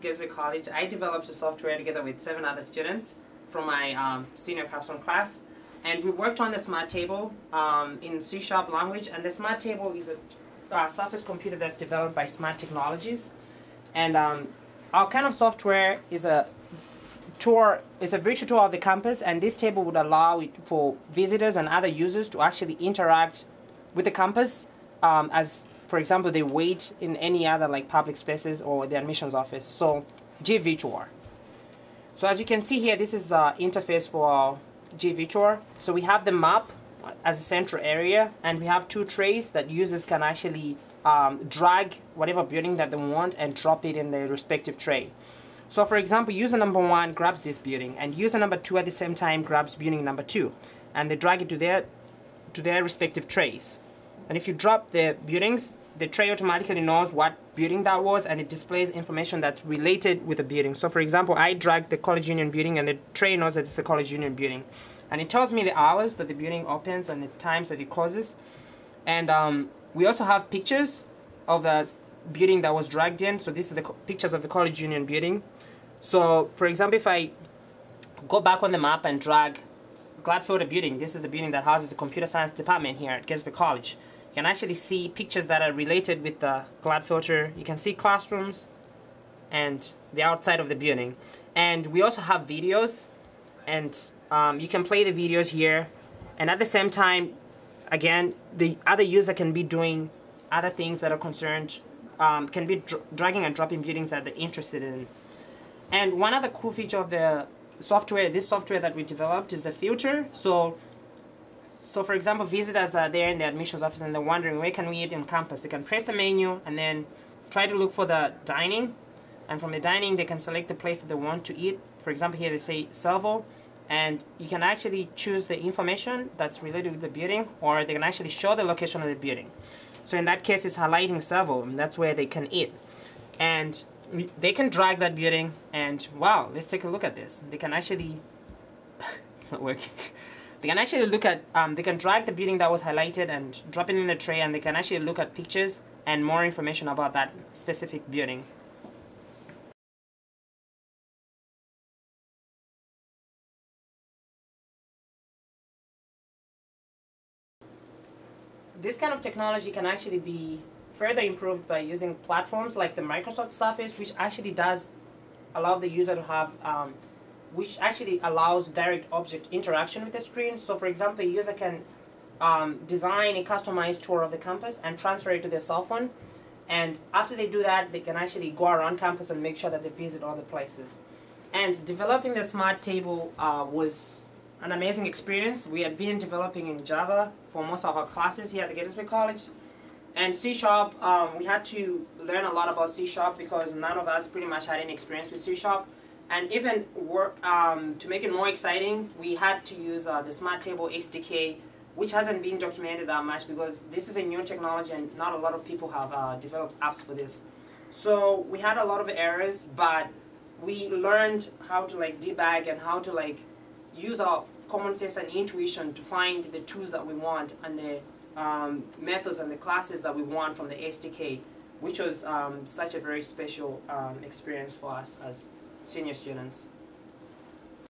Gettysburg College. I developed the software together with 7 other students from my senior capstone class. And we worked on the smart table in C# language. And the smart table is a Surface computer that's developed by Smart Technologies. And our kind of software is a virtual tour of the campus, and this table would allow it for visitors and other users to actually interact with the campus as, for example, they wait in any other like public spaces or the admissions office. So gVirtual. So as you can see here, this is the interface for gVirtual. So we have the map as a central area, and we have 2 trays that users can actually drag whatever building that they want and drop it in their respective tray. So for example, user number 1 grabs this building, and user number 2 at the same time grabs building number 2, and they drag it to their respective trays. And if you drop the buildings, the tray automatically knows what building that was, and it displays information that's related with the building. So for example, I dragged the College Union building, and the tray knows that it's a College Union building. And it tells me the hours that the building opens and the times that it closes. And we also have pictures of the building that was dragged in. So this is the pictures of the College Union building. So for example, if I go back on the map and drag Gladfelder building, this is the building that houses the computer science department here at Gettysburg College. You can actually see pictures that are related with the Gladfelder. You can see classrooms and the outside of the building. And we also have videos, and you can play the videos here. And at the same time, again, the other user can be doing other things that are concerned, can be dragging and dropping buildings that they're interested in. And one other cool feature of the software, this software that we developed, is the filter. So for example, visitors are there in the admissions office and they're wondering where can we eat on campus. They can press the menu and then try to look for the dining. And from the dining, they can select the place that they want to eat. For example, here they say servo. And you can actually choose the information that's related with the building, or they can actually show the location of the building. So in that case, it's highlighting servo, and that's where they can eat. And they can drag that building, and wow, let's take a look at this. They can actually, it's not working. They can actually look at, they can drag the building that was highlighted and drop it in the tray, and they can actually look at pictures and more information about that specific building. This kind of technology can actually be further improved by using platforms like the Microsoft Surface, which actually does allow the user to have, which actually allows direct object interaction with the screen. So for example, a user can design a customized tour of the campus and transfer it to their cell phone. And after they do that, they can actually go around campus and make sure that they visit all the places. And developing the smart table was an amazing experience. We had been developing in Java for most of our classes here at the Gettysburg College. And C#, we had to learn a lot about C# because none of us pretty much had any experience with C#. And even to make it more exciting, we had to use the Smart Table SDK, which hasn't been documented that much because this is a new technology and not a lot of people have developed apps for this. So we had a lot of errors, but we learned how to like debug and how to like use our common sense and intuition to find the tools that we want and the methods and the classes that we want from the SDK, which was such a very special experience for us as senior students.